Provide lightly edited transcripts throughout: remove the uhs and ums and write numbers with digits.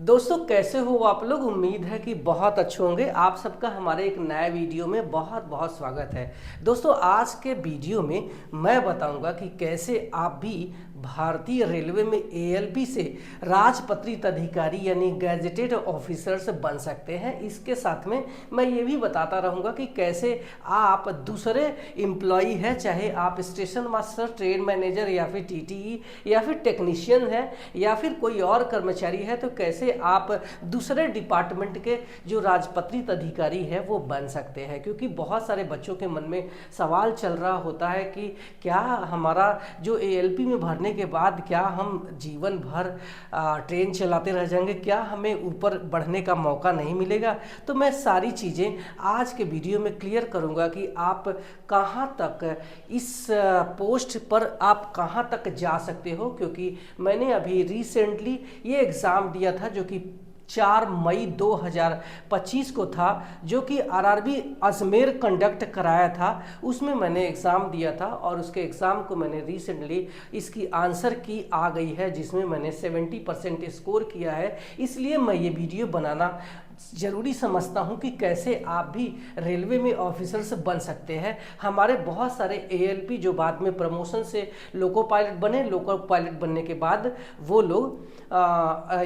दोस्तों कैसे हो आप लोग। उम्मीद है कि बहुत अच्छे होंगे। आप सबका हमारे एक नए वीडियो में बहुत बहुत स्वागत है। दोस्तों आज के वीडियो में मैं बताऊंगा कि कैसे आप भी भारतीय रेलवे में एएलपी से राजपत्रित अधिकारी यानी गैजेटेड ऑफिसर्स बन सकते हैं। इसके साथ में मैं ये भी बताता रहूँगा कि कैसे आप दूसरे एम्प्लॉई है, चाहे आप स्टेशन मास्टर, ट्रेन मैनेजर या फिर टीटीई या फिर टेक्नीशियन है या फिर कोई और कर्मचारी है, तो कैसे आप दूसरे डिपार्टमेंट के जो राजपत्रित अधिकारी है वो बन सकते हैं। क्योंकि बहुत सारे बच्चों के मन में सवाल चल रहा होता है कि क्या हमारा जो एएलपी में भरने के बाद क्या हम जीवन भर ट्रेन चलाते रह जाएंगे, क्या हमें ऊपर बढ़ने का मौका नहीं मिलेगा। तो मैं सारी चीज़ें आज के वीडियो में क्लियर करूंगा कि आप कहां तक इस पोस्ट पर आप कहां तक जा सकते हो। क्योंकि मैंने अभी रिसेंटली ये एग्ज़ाम दिया था जो कि 4 मई 2025 को था, जो कि आरआरबी अजमेर कंडक्ट कराया था। उसमें मैंने एग्ज़ाम दिया था और उसके एग्ज़ाम को मैंने रिसेंटली इसकी आंसर की आ गई है, जिसमें मैंने 70% स्कोर किया है। इसलिए मैं ये वीडियो बनाना ज़रूरी समझता हूँ कि कैसे आप भी रेलवे में ऑफिसर्स बन सकते हैं। हमारे बहुत सारे एएलपी जो बाद में प्रमोशन से लोको पायलट बने, लोको पायलट बनने के बाद वो लोग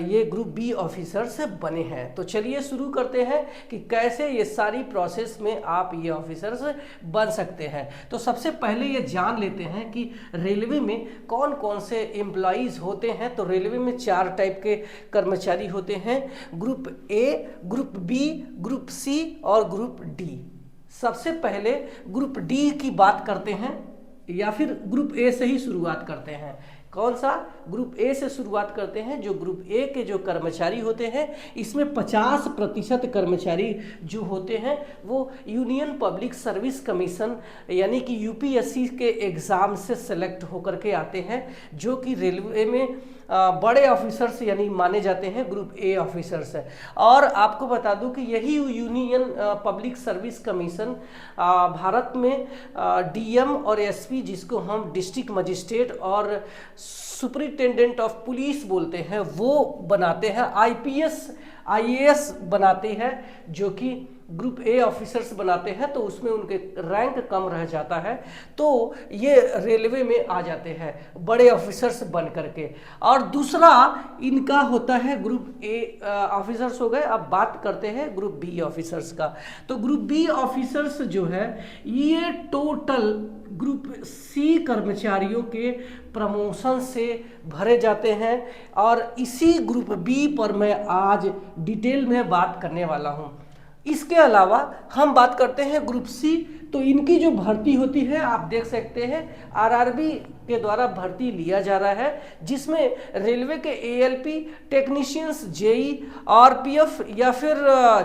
ये ग्रुप बी ऑफिसर्स बने हैं। तो चलिए शुरू करते हैं कि कैसे ये सारी प्रोसेस में आप ये ऑफिसर्स बन सकते हैं। तो सबसे पहले ये जान लेते हैं कि रेलवे में कौन कौन से एम्प्लॉइज़ होते हैं। तो रेलवे में 4 टाइप के कर्मचारी होते हैं, group A, group B, group C और ग्रुप डी। सबसे पहले ग्रुप डी की बात करते हैं या फिर ग्रुप ए से ही शुरुआत करते हैं। कौन सा? ग्रुप ए से शुरुआत करते हैं। जो ग्रुप ए के जो कर्मचारी होते हैं, इसमें 50% कर्मचारी जो होते हैं वो यूनियन पब्लिक सर्विस कमीशन यानी कि यूपीएससी के एग्ज़ाम से सेलेक्ट होकर के आते हैं, जो कि रेलवे में बड़े ऑफिसर्स यानी माने जाते हैं, ग्रुप ए ऑफिसर्स है। और आपको बता दूं कि यही union public service commission Bharat में डीएम और एसपी, जिसको हम डिस्ट्रिक्ट मजिस्ट्रेट और सुपरिटेंडेंट ऑफ पुलिस बोलते हैं, वो बनाते हैं। आईपीएस आईएएस बनाते हैं, जो कि ग्रुप ए ऑफिसर्स बनाते हैं, तो उसमें उनके रैंक कम रह जाता है, तो ये रेलवे में आ जाते हैं बड़े ऑफिसर्स बन करके। और दूसरा इनका होता है ग्रुप ए ऑफिसर्स हो गए। अब बात करते हैं ग्रुप बी ऑफिसर्स का। तो ग्रुप बी ऑफिसर्स जो है ये टोटल ग्रुप सी कर्मचारियों के प्रमोशन से भरे जाते हैं, और इसी ग्रुप बी पर मैं आज डिटेल में बात करने वाला हूं। इसके अलावा हम बात करते हैं ग्रुप सी। तो इनकी जो भर्ती होती है आप देख सकते हैं, आरआरबी के द्वारा भर्ती लिया जा रहा है, जिसमें रेलवे के एएलपी, टेक्नीशियंस, जेई, आरपीएफ या फिर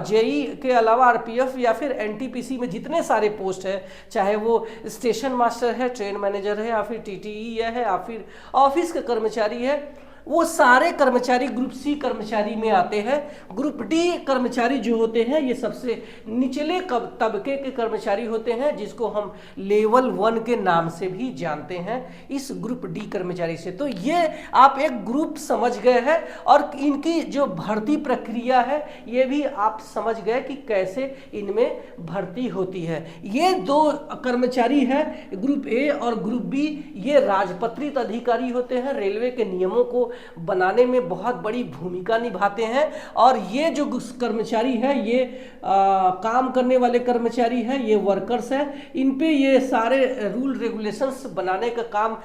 जेई के अलावा आरपीएफ या फिर एनटीपीसी में जितने सारे पोस्ट है, चाहे वो स्टेशन मास्टर है, ट्रेन मैनेजर है या फिर टीटीई है या फिर ऑफिस के कर्मचारी है, वो सारे कर्मचारी ग्रुप सी कर्मचारी में आते हैं। ग्रुप डी कर्मचारी जो होते हैं ये सबसे निचले तबके के कर्मचारी होते हैं, जिसको हम लेवल 1 के नाम से भी जानते हैं इस ग्रुप डी कर्मचारी से। तो ये आप एक ग्रुप समझ गए हैं, और इनकी जो भर्ती प्रक्रिया है ये भी आप समझ गए कि कैसे इनमें भर्ती होती है। ये 2 कर्मचारी है ग्रुप ए और ग्रुप बी, ये राजपत्रित अधिकारी होते हैं, रेलवे के नियमों को बनाने में बहुत बड़ी भूमिका निभाते हैं। और ये जो कर्मचारी है ये काम करने वाले कर्मचारी है, ये वर्कर्स है, इन पे ये सारे रूल रेगुलेशंस बनाने का काम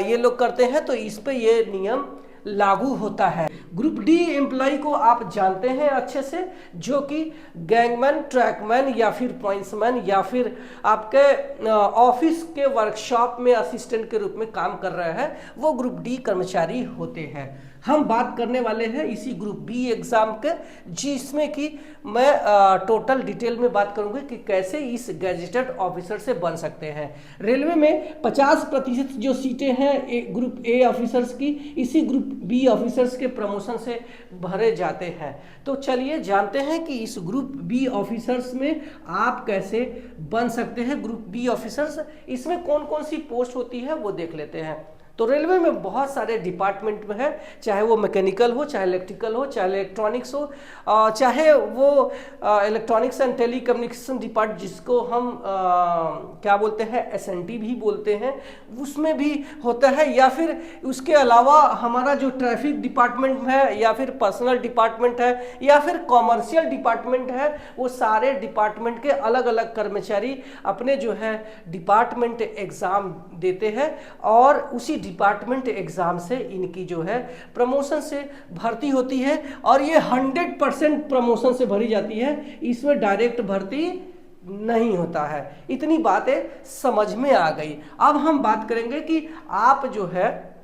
ये लोग करते हैं, तो इस पे ये नियम लागू होता है। ग्रुप डी एम्प्लॉय को आप जानते हैं अच्छे से, जो कि गैंगमैन, ट्रैकमैन या फिर पॉइंट्समैन या फिर आपके ऑफिस के वर्कशॉप में असिस्टेंट के रूप में काम कर रहे हैं, वो ग्रुप डी कर्मचारी होते हैं। हम बात करने वाले हैं इसी ग्रुप बी एग्जाम के, जिसमें कि मैं टोटल डिटेल में बात करूंगी कि कैसे इस गैजेटेड ऑफिसर से बन सकते हैं। रेलवे में 50% जो सीटें हैं ग्रुप ए ऑफिसर्स की, इसी ग्रुप बी ऑफिसर्स के प्रमोशन से भरे जाते हैं। तो चलिए जानते हैं कि इस ग्रुप बी ऑफिसर्स में आप कैसे बन सकते हैं ग्रुप बी ऑफिसर्स। इसमें कौन कौन सी पोस्ट होती है वो देख लेते हैं। तो रेलवे में बहुत सारे डिपार्टमेंट में है, चाहे वो मैकेनिकल हो, चाहे इलेक्ट्रिकल हो, चाहे इलेक्ट्रॉनिक्स हो, चाहे वो इलेक्ट्रॉनिक्स एंड टेलीकम्युनिकेशन डिपार्ट जिसको हम क्या बोलते हैं एसएनटी भी बोलते हैं, उसमें भी होता है। या फिर उसके अलावा हमारा जो ट्रैफिक डिपार्टमेंट है, या फिर पर्सनल डिपार्टमेंट है, या फिर कॉमर्शियल डिपार्टमेंट है, वो सारे डिपार्टमेंट के अलग अलग कर्मचारी अपने जो है डिपार्टमेंट एग्जाम देते हैं और उसी डिपार्टमेंट एग्जाम से इनकी जो है प्रमोशन से भर्ती होती है। और ये 100% प्रमोशन से भरी जाती है, इसमें डायरेक्ट भर्ती नहीं होता है। इतनी बातें समझ में आ गई। अब हम बात करेंगे कि आप जो है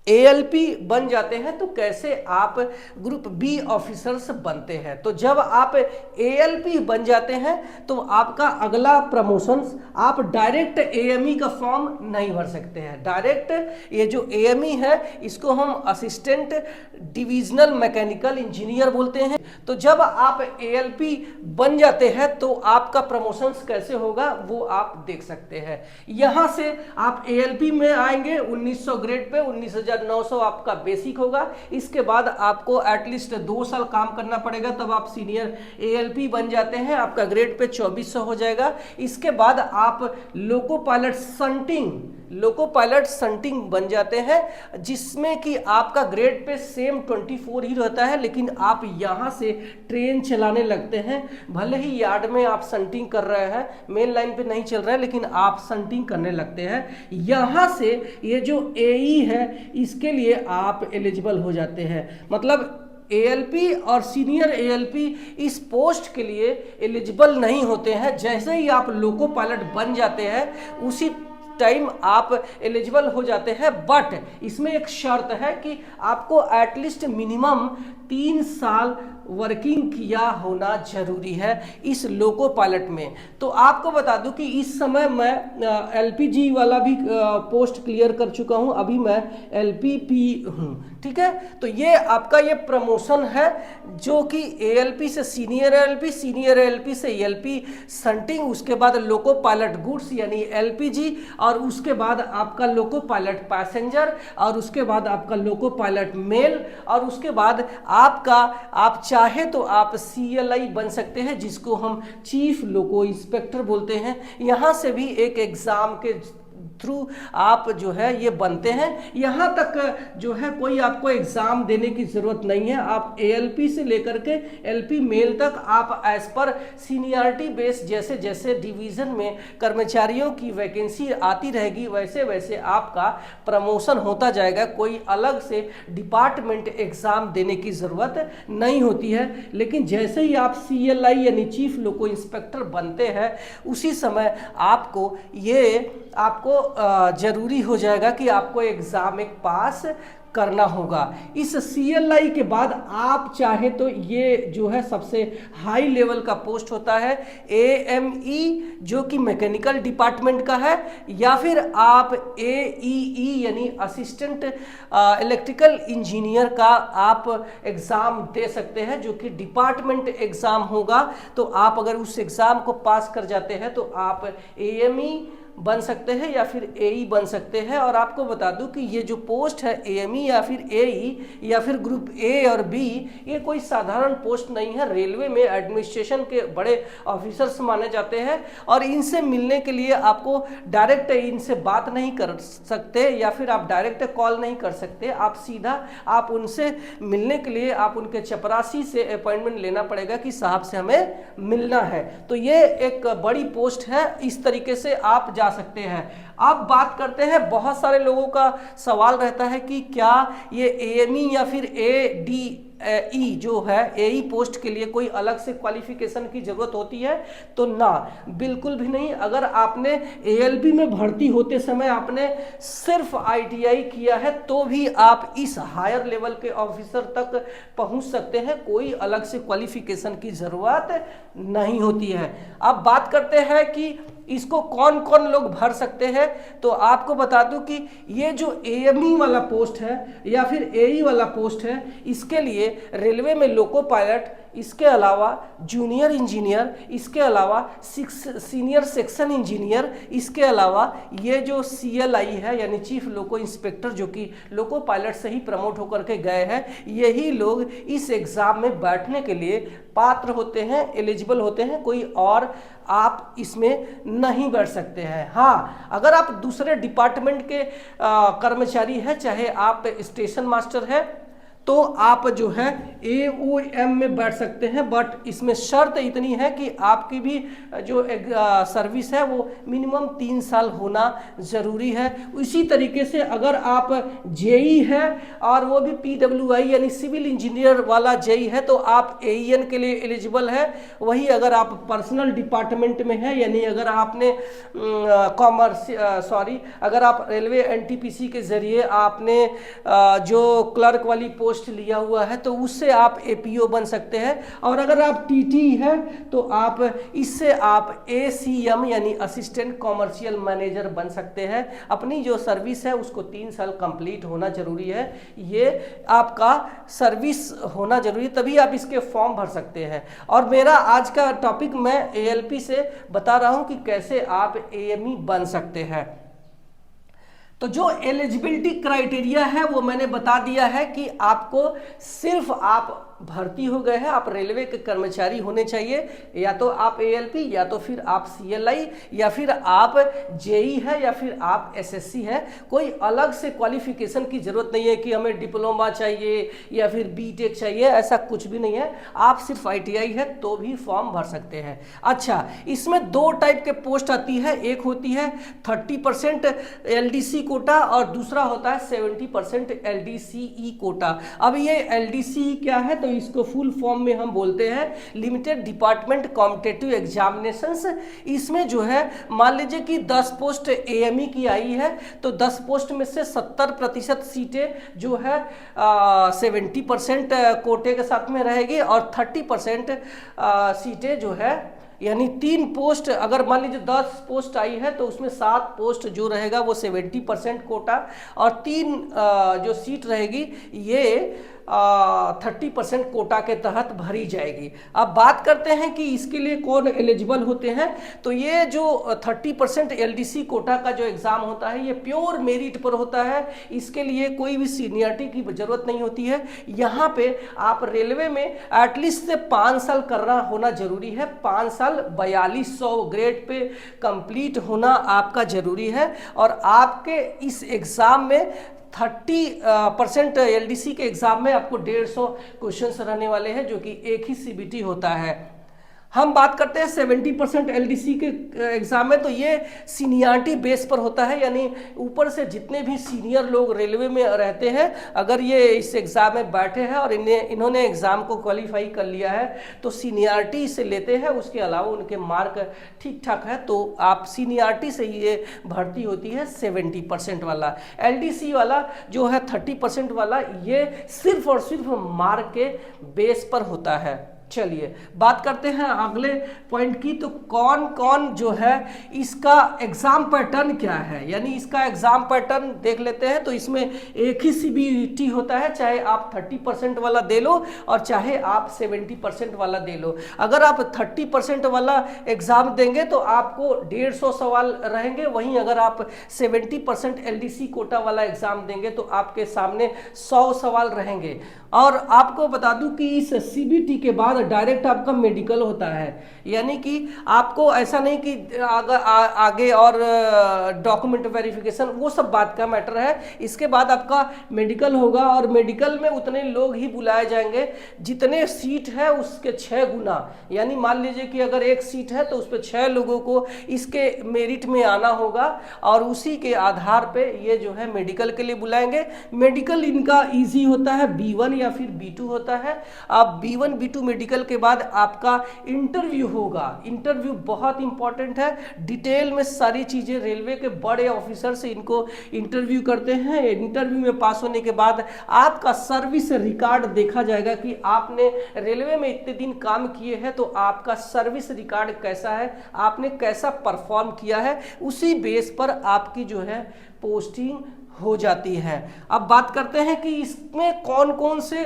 एएलपी बन जाते हैं तो कैसे आप ग्रुप बी ऑफिसर्स बनते हैं। तो जब आप एएलपी बन जाते हैं तो आपका अगला प्रमोशन, आप डायरेक्ट एएमई का फॉर्म नहीं भर सकते हैं। डायरेक्ट ये जो एएमई है इसको हम असिस्टेंट डिविजनल मैकेनिकल इंजीनियर बोलते हैं। तो जब आप एएलपी बन जाते हैं तो आपका प्रमोशन कैसे होगा वो आप देख सकते हैं। यहां से आप एएलपी में आएंगे 1900 ग्रेड पे, 19,900 आपका बेसिक होगा। इसके बाद आपको एटलीस्ट 2 साल काम करना पड़ेगा, तब आप सीनियर एएलपी बन जाते हैं। आपका ग्रेड पे 2400 हो जाएगा। इसके बाद आप लोको पायलट संटिंग बन जाते हैं, जिसमें कि आपका ग्रेड पे सेम 24 ही रहता है, लेकिन आप यहां से ट्रेन चलाने लगते हैं। भले ही यार्ड में आप संटिंग कर रहे हैं, मेन लाइन पे नहीं चल रहा है, लेकिन आप संटिंग करने लगते हैं। यहां से ये जो एई है इसके लिए आप एलिजिबल हो जाते हैं। मतलब एएलपी और सीनियर एएलपी इस पोस्ट के लिए एलिजिबल नहीं होते हैं। जैसे ही आप लोको पायलट बन जाते हैं उसी टाइम आप एलिजिबल हो जाते हैं। बट इसमें एक शर्त है कि आपको एटलीस्ट मिनिमम 3 साल वर्किंग किया होना जरूरी है इस लोको पायलट में। तो आपको बता दूं कि इस समय मैं एलपीजी वाला भी पोस्ट क्लियर कर चुका हूं, अभी मैं एलपीपी हूं। ठीक है, तो ये आपका ये प्रमोशन है जो कि एएलपी से सीनियर एएलपी, सीनियर एएलपी से एएलपी संटिंग, उसके बाद लोको पायलट गुड्स यानी एलपीजी, और उसके बाद आपका लोको पायलट पैसेंजर, और उसके बाद आपका लोको पायलट मेल, और उसके बाद आप चाहे तो आप सीएलआई बन सकते हैं जिसको हम चीफ लोको इंस्पेक्टर बोलते हैं। यहां से भी एक एग्जाम के थ्रू आप जो है ये बनते हैं। यहाँ तक जो है कोई आपको एग्जाम देने की जरूरत नहीं है। आप एएलपी से लेकर के एलपी मेल तक आप एज पर सीनियरिटी बेस, जैसे जैसे डिवीजन में कर्मचारियों की वैकेंसी आती रहेगी वैसे वैसे आपका प्रमोशन होता जाएगा। कोई अलग से डिपार्टमेंट एग्जाम देने की जरूरत नहीं होती है। लेकिन जैसे ही आप सीएलआई यानी चीफ लोको इंस्पेक्टर बनते हैं उसी समय आपको जरूरी हो जाएगा कि आपको एग्जाम एक पास करना होगा। इस सीएलआई के बाद आप चाहे तो ये जो है सबसे हाई लेवल का पोस्ट होता है एएमई जो कि मैकेनिकल डिपार्टमेंट का है, या फिर आप एईई यानी असिस्टेंट इलेक्ट्रिकल इंजीनियर का आप एग्जाम दे सकते हैं जो कि डिपार्टमेंट एग्जाम होगा। तो आप अगर उस एग्जाम को पास कर जाते हैं तो आप एएमई बन सकते हैं या फिर एई बन सकते हैं। और आपको बता दूं कि ये जो पोस्ट है एएमई या फिर एई या फिर ग्रुप ए और बी, ये कोई साधारण पोस्ट नहीं है। रेलवे में एडमिनिस्ट्रेशन के बड़े ऑफिसर्स माने जाते हैं और इनसे मिलने के लिए आपको डायरेक्ट इनसे बात नहीं कर सकते या फिर आप डायरेक्ट कॉल नहीं कर सकते। आप सीधा आप उनसे मिलने के लिए आप उनके चपरासी से अपॉइंटमेंट लेना पड़ेगा कि साहब से हमें मिलना है। तो ये एक बड़ी पोस्ट है, इस तरीके से आप जा सकते हैं। अब बात करते हैं, बहुत सारे लोगों का सवाल रहता है कि क्या ये एएमई या फिर एडीई जो है एई पोस्ट के लिए कोई अलग से क्वालिफिकेशन की जरूरत होती है? तो ना, बिल्कुल भी नहीं। अगर आपने एएलपी में भर्ती होते समय आपने सिर्फ आईटीआई किया है तो भी आप इस हायर लेवल के ऑफिसर तक पहुंच सकते हैं, कोई अलग से क्वालिफिकेशन की जरूरत नहीं होती है। अब बात करते हैं कि इसको कौन कौन लोग भर सकते हैं। तो आपको बता दूं कि ये जो एएमई वाला पोस्ट है या फिर एई वाला पोस्ट है, इसके लिए लिए रेलवे में लोको पायलट, इसके अलावा जूनियर इंजीनियर, इसके अलावा सीनियर सेक्शन इंजीनियर, इसके अलावा ये जो CLI है यानी चीफ लोको इंस्पेक्टर, जो कि लोको पायलट से ही प्रमोट होकर के गए हैं, यही लोग इस एग्ज़ाम में बैठने के लिए पात्र होते हैं, एलिजिबल होते हैं। कोई और आप इसमें नहीं बैठ सकते हैं। हाँ, अगर आप दूसरे डिपार्टमेंट के कर्मचारी हैं, चाहे आप स्टेशन मास्टर हैं, तो आप जो है AOM में बैठ सकते हैं, बट इसमें शर्त इतनी है कि आपकी भी जो सर्विस है वो मिनिमम 3 साल होना ज़रूरी है। इसी तरीके से अगर आप JE है और वो भी PWI यानी सिविल इंजीनियर वाला JE है, तो आप AEN के लिए एलिजिबल है। वही अगर आप पर्सनल डिपार्टमेंट में है, यानी अगर आपने अगर आप रेलवे NTPC के ज़रिए आपने जो क्लर्क वाली पोस्ट लिया हुआ है, तो उससे आप APO बन सकते हैं। और अगर आप TT है तो आप इससे आप ACM यानी असिस्टेंट कॉमर्शियल मैनेजर बन सकते हैं। अपनी जो सर्विस है उसको 3 साल कंप्लीट होना जरूरी है। ये आपका सर्विस होना जरूरी है, तभी आप इसके फॉर्म भर सकते हैं। और मेरा आज का टॉपिक मैं ALP से बता रहा हूं कि कैसे आप AME बन सकते हैं। तो जो एलिजिबिलिटी क्राइटेरिया है वो मैंने बता दिया है कि आपको सिर्फ आप भर्ती हो गए हैं, आप रेलवे के कर्मचारी होने चाहिए, या तो आप ALP, या तो फिर आप CLI, या फिर आप JE है, या फिर आप SSC है। कोई अलग से क्वालिफिकेशन की जरूरत नहीं है कि हमें डिप्लोमा चाहिए या फिर BTech चाहिए, ऐसा कुछ भी नहीं है। आप सिर्फ ITI है तो भी फॉर्म भर सकते हैं। अच्छा, इसमें 2 टाइप के पोस्ट आती है, एक होती है 30% LDC कोटा और दूसरा होता है 70% LDCE कोटा। अब ये LDCE क्या है, तो इसको फुल फॉर्म में हम बोलते हैं लिमिटेड डिपार्टमेंट कॉम्पिटिटिव एग्जामिनेशंस। इसमें जो है मान लीजिए कि 10 पोस्ट AME की आई है, तो 10 पोस्ट में से 70% सीटें जो है 70% कोटे के साथ में रहेगी, और 30% सीटें जो है यानी 3 पोस्ट, अगर मान लीजिए 10 पोस्ट आई है तो उसमें 7 पोस्ट जो रहेगा वो 70% कोटा, और 3 जो सीट रहेगी ये 30% कोटा के तहत भरी जाएगी। अब बात करते हैं कि इसके लिए कौन एलिजिबल होते हैं। तो ये जो 30% LDC कोटा का जो एग्ज़ाम होता है ये प्योर मेरिट पर होता है। इसके लिए कोई भी सीनियरिटी की ज़रूरत नहीं होती है। यहाँ पे आप रेलवे में एटलीस्ट से 5 साल करना होना जरूरी है। 5 साल 4200 ग्रेड पे कंप्लीट होना आपका ज़रूरी है। और आपके इस एग्ज़ाम में 30% LDC के एग्जाम में आपको 150 क्वेश्चंस रहने वाले हैं, जो कि एक ही CBT होता है। हम बात करते हैं 70% LDC के एग्जाम में, तो ये सीनियरिटी बेस पर होता है, यानी ऊपर से जितने भी सीनियर लोग रेलवे में रहते हैं, अगर ये इस एग्ज़ाम में बैठे हैं और इन्होंने एग्ज़ाम को क्वालिफाई कर लिया है तो सीनियरिटी से लेते हैं। उसके अलावा उनके मार्क ठीक ठाक है तो आप सीनियरिटी से ये भर्ती होती है। 70% वाला LDC वाला जो है 30% वाला, ये सिर्फ और सिर्फ मार्क के बेस पर होता है। चलिए बात करते हैं अगले पॉइंट की। तो कौन कौन जो है इसका एग्जाम पैटर्न क्या है, यानी इसका एग्जाम पैटर्न देख लेते हैं। तो इसमें एक ही CBT होता है, चाहे आप 30% वाला दे लो और चाहे आप 70% वाला दे लो। अगर आप 30% वाला एग्जाम देंगे तो आपको 150 सवाल रहेंगे, वहीं अगर आप 70% LDC कोटा वाला एग्जाम देंगे तो आपके सामने 100 सवाल रहेंगे। और आपको बता दूं कि इस CBT के बाद डायरेक्ट आपका मेडिकल होता है, यानी कि आपको ऐसा नहीं कि आगे और डॉक्यूमेंट वेरिफिकेशन, वो सब बात का मैटर है। इसके बाद आपका मेडिकल होगा और मेडिकल में उतने लोग ही बुलाए जाएंगे जितने सीट है उसके 6 गुना। यानी मान लीजिए कि अगर 1 सीट है तो उस पर 6 लोगों को इसके मेरिट में आना होगा और उसी के आधार पे ये जो है मेडिकल के लिए बुलाएंगे। मेडिकल इनका ईजी होता है, B1 या फिर B2 होता है। अब B1 B2 मेडिकल के बाद आपका इंटरव्यू होगा। इंटरव्यू बहुत इंपॉर्टेंट है, डिटेल में सारी चीजें रेलवे के बड़े ऑफिसर से इनको इंटरव्यू करते हैं। इंटरव्यू में पास होने के बाद आपका सर्विस रिकॉर्ड देखा जाएगा कि आपने रेलवे में इतने दिन काम किए हैं तो आपका सर्विस रिकॉर्ड कैसा है, आपने कैसा परफॉर्म किया है, उसी बेस पर आपकी जो है पोस्टिंग हो जाती है। अब बात करते हैं कि इसमें कौन कौन से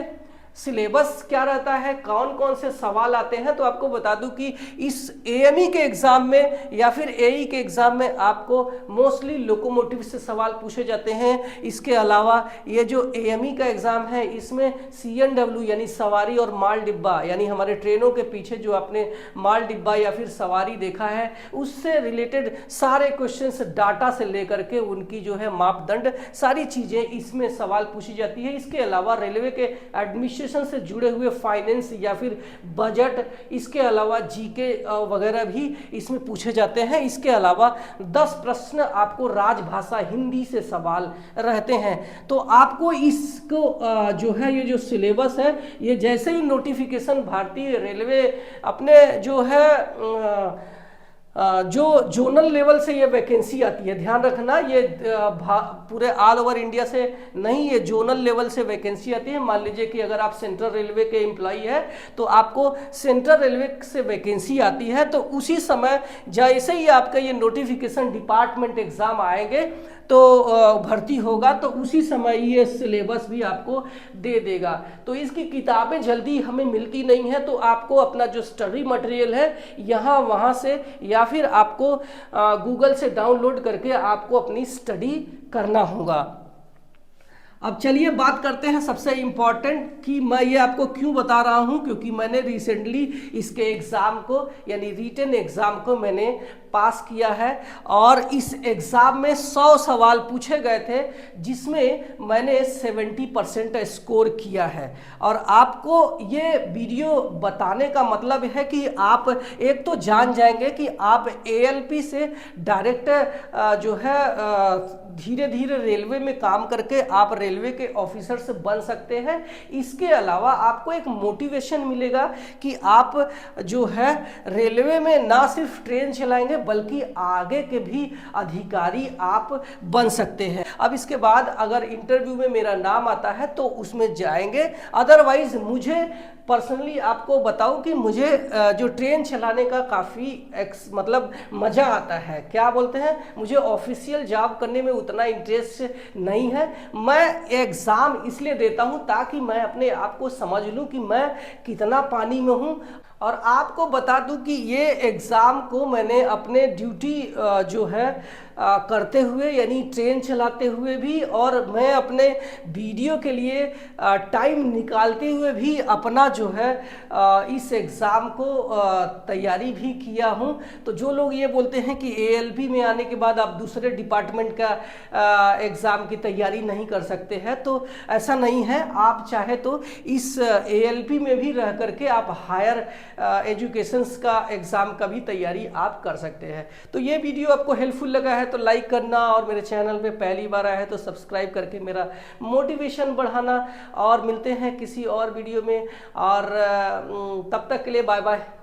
सिलेबस क्या रहता है, कौन कौन से सवाल आते हैं, तो आपको बता दूं कि इस एएमई के एग्जाम में या फिर एई के एग्जाम में आपको मोस्टली लोकोमोटिव से सवाल पूछे जाते हैं। इसके अलावा ये जो एएमई का एग्जाम है इसमें सीएनडब्ल्यू यानी सवारी और माल डिब्बा, यानी हमारे ट्रेनों के पीछे जो आपने माल डिब्बा या फिर सवारी देखा है उससे रिलेटेड सारे क्वेश्चंस, डाटा से लेकर के उनकी जो है मापदंड, सारी चीजें इसमें सवाल पूछी जाती है। इसके अलावा रेलवे के एडमिशन से जुड़े हुए फाइनेंस या फिर बजट, इसके अलावा जीके वगैरह भी इसमें पूछे जाते हैं। इसके अलावा 10 प्रश्न आपको राजभाषा हिंदी से सवाल रहते हैं। तो आपको इसको जो है ये जो सिलेबस है, ये जैसे ही नोटिफिकेशन भारतीय रेलवे अपने जो है जो जोनल लेवल से ये वैकेंसी आती है, ध्यान रखना ये पूरे ऑल ओवर इंडिया से नहीं, ये जोनल लेवल से वैकेंसी आती है। मान लीजिए कि अगर आप सेंट्रल रेलवे के एम्प्लॉई है तो आपको सेंट्रल रेलवे से वैकेंसी आती है, तो उसी समय जैसे ही आपका ये नोटिफिकेशन डिपार्टमेंट एग्जाम आएंगे तो भर्ती होगा, तो उसी समय ये सिलेबस भी आपको दे देगा। तो इसकी किताबें जल्दी हमें मिलती नहीं है, तो आपको अपना जो स्टडी मटेरियल है यहाँ वहाँ से या फिर आपको गूगल से डाउनलोड करके आपको अपनी स्टडी करना होगा। अब चलिए बात करते हैं सबसे इम्पॉर्टेंट कि मैं ये आपको क्यों बता रहा हूँ, क्योंकि मैंने रिसेंटली इसके एग्ज़ाम को यानी रिटन एग्ज़ाम को मैंने पास किया है और इस एग्ज़ाम में 100 सवाल पूछे गए थे जिसमें मैंने 70% स्कोर किया है। और आपको ये वीडियो बताने का मतलब है कि आप एक तो जान जाएंगे कि आप एएलपी से डायरेक्ट जो है धीरे धीरे रेलवे में काम करके आप रेलवे के ऑफिसर से बन सकते हैं। इसके अलावा आपको एक मोटिवेशन मिलेगा कि आप जो है रेलवे में ना सिर्फ ट्रेन चलाएंगे बल्कि आगे के भी अधिकारी आप बन सकते हैं। अब इसके बाद अगर इंटरव्यू में मेरा नाम आता है तो उसमें जाएंगे, अदरवाइज मुझे पर्सनली आपको बताऊं कि मुझे जो ट्रेन चलाने का काफ़ी मतलब मज़ा आता है। क्या बोलते हैं, मुझे ऑफिशियल जॉब करने में उतना इंटरेस्ट नहीं है। मैं एग्ज़ाम इसलिए देता हूं ताकि मैं अपने आप को समझ लूं कि मैं कितना पानी में हूं। और आपको बता दूं कि ये एग्ज़ाम को मैंने अपने ड्यूटी जो है करते हुए यानी ट्रेन चलाते हुए भी और मैं अपने वीडियो के लिए टाइम निकालते हुए भी अपना जो है इस एग्ज़ाम को तैयारी भी किया हूं। तो जो लोग ये बोलते हैं कि एएलपी में आने के बाद आप दूसरे डिपार्टमेंट का एग्ज़ाम की तैयारी नहीं कर सकते हैं, तो ऐसा नहीं है। आप चाहे तो इस एएलपी में भी रह करके आप हायर एजुकेशंस का एग्ज़ाम का भी तैयारी आप कर सकते हैं। तो ये वीडियो आपको हेल्पफुल लगा है तो लाइक करना और मेरे चैनल पे पहली बार आया है तो सब्सक्राइब करके मेरा मोटिवेशन बढ़ाना। और मिलते हैं किसी और वीडियो में, और तब तक के लिए बाय बाय।